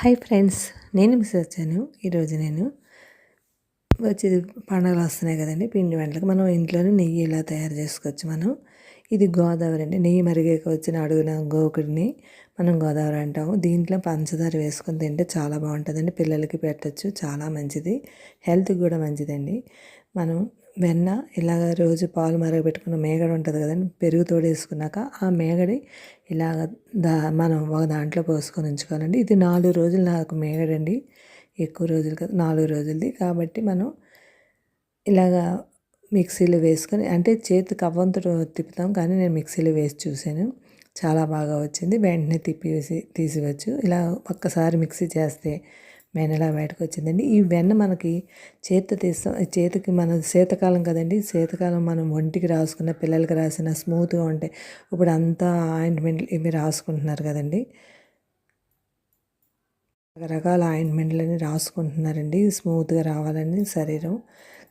Hi friends, నేను miss వచ్చాను. ఈరోజు నేను వచ్చేది పండుగలు వస్తున్నాయి కదండి. పిండి వంటలకు మనం ఇంట్లోనే నెయ్యి ఇలా తయారు చేసుకోవచ్చు. ఇది గోదావరి అండి. నెయ్యి మరిగాక వచ్చిన అడుగున గోకుడిని మనం గోదావరి అంటాము. దీంట్లో పంచదార వేసుకొని తింటే చాలా బాగుంటుందండి. పిల్లలకి పెట్టచ్చు, చాలా మంచిది, హెల్త్కి కూడా మంచిదండి. మనం వెన్న ఇలాగ రోజు పాలు మరగబెట్టుకున్న మేగడ ఉంటుంది కదండి, పెరుగు తోడేసుకున్నాక ఆ మేగడి ఇలాగ మనం ఒక దాంట్లో పోసుకొని ఉంచుకోవాలండి. ఇది 4 రోజులు నాకు మేగడండి, ఎక్కువ రోజులు కాదు, 4 రోజులది. కాబట్టి మనం ఇలాగా మిక్సీలో వేసుకొని, అంటే చేతికి అవ్వంతో తిప్పుతాం, కానీ నేను మిక్సీలో వేసి చూశాను, చాలా బాగా వచ్చింది. వెంటనే తీసివచ్చు. ఇలా ఒక్కసారి మిక్సీ చేస్తే వెన్న ఇలా బయటకు వచ్చిందండి. ఈ వెన్న మనకి చేతితో తీస్తాం, చేతికి మన శీతకాలం కదండి, శీతకాలం మనం ఒంటికి రాసుకున్న, పిల్లలకి రాసిన స్మూత్గా ఉంటాయి. ఇప్పుడు అంతా ఆయింట్మెంట్లు ఇవి రాసుకుంటున్నారు కదండి, రకరకాల ఆయింట్మెంట్లని రాసుకుంటున్నారండి స్మూత్గా రావాలని శరీరం.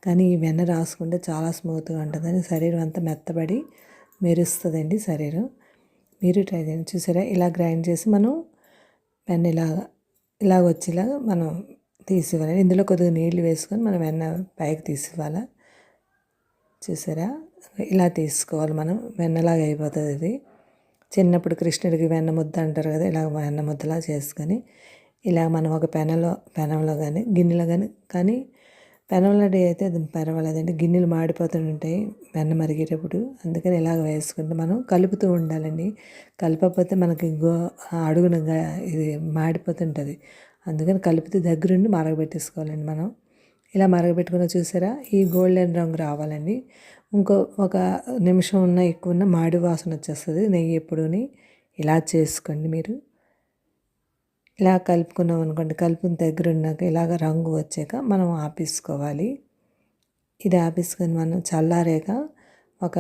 కానీ ఈ వెన్న రాసుకుంటే చాలా స్మూత్గా ఉంటుందని శరీరం అంతా మెత్తబడి మెరుస్తుందండి శరీరం. మీరు ట్రై చేయండి. చూసారా, ఇలా గ్రైండ్ చేసి మనం వెన్న ఇలాగ వచ్చేలాగా మనం తీసివ్వాలి. ఇందులో కొద్దిగా నీళ్ళు వేసుకొని మనం వెన్న పైకి తీసివ్వాలి. చూసారా, ఇలా తీసుకోవాలి మనం. వెన్నలాగా అయిపోతుంది ఇది. చిన్నప్పుడు కృష్ణుడికి వెన్న ముద్ద అంటారు కదా, ఇలా వెన్న ముద్దలా చేసుకొని ఇలా మనం ఒక పెనంలో కానీ గిన్నెలో కానీ పెనంలో అయితే అది పర్వాలేదండి, గిన్నెలు మాడిపోతుంటాయి వెన్న మరిగేటప్పుడు. అందుకని ఇలాగ వేసుకుంటే మనం కలుపుతూ ఉండాలండి. కలపకపోతే మనకి అడుగున ఇది మాడిపోతుంటుంది. అందుకని కలుపుతూ దగ్గరుండి మరగబెట్టేసుకోవాలండి మనం. ఇలా మరగబెట్టుకున్న చూసారా, ఈ గోల్డెన్ రంగు రావాలండి. ఒక నిమిషం ఎక్కువ ఉన్న మాడి వాసన వచ్చేస్తుంది నెయ్యి ఎప్పుడూని. ఇలా చేసుకోండి మీరు. ఇలా కలుపుకున్నాం అనుకోండి, కలుపుకుని దగ్గర ఉన్నాక ఇలాగ రంగు వచ్చాక మనం ఆపేసుకోవాలి. ఇది ఆపేసుకొని మనం చల్లారాక ఒక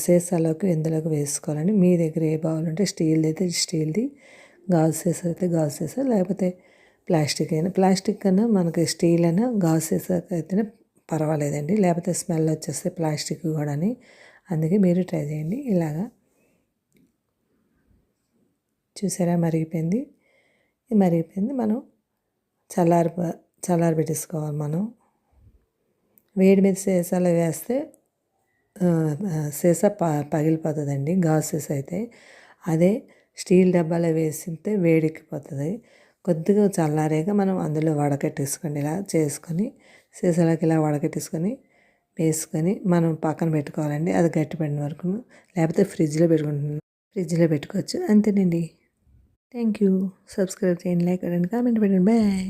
సీసాలోకి ఇందులోకి వేసుకోవాలండి. మీ దగ్గర ఏ బౌల్ ఉంటే స్టీల్ది అయితే స్టీల్ది, గాజు సీసా అయితే గాజు సీసా, లేకపోతే ప్లాస్టిక్ కన్నా మనకి స్టీల్ అయినా గాజు సీసా అయితేనే పర్వాలేదండి, లేకపోతే స్మెల్ వచ్చేస్తే ప్లాస్టిక్ కూడా. అందుకే మీరు ట్రై చేయండి. ఇలాగా చూసారా, మరిగిపోయింది. మనం చల్లారి పెట్టేసుకోవాలి. మనం వేడి మీద సీసాలో వేస్తే సీసా పగిలిపోతుందండి, గాజు సీసా అయితే. అదే స్టీల్ డబ్బాలో వేసితే వేడెక్కిపోతుంది. కొద్దిగా చల్లారాక మనం అందులో వడకట్టేసుకోండి. ఇలా చేసుకొని సీసాలోకి ఇలా వడకట్టేసుకొని వేసుకొని మనం పక్కన పెట్టుకోవాలండి, అది గట్టిపడిన వరకు. లేకపోతే ఫ్రిడ్జ్లో పెట్టుకోవచ్చు. అంతేనండి. Thank you. సబ్స్క్రైబ్ చేయండి, లైక్ చేయండి, కామెంట్ పెట్టండి. బాయ్.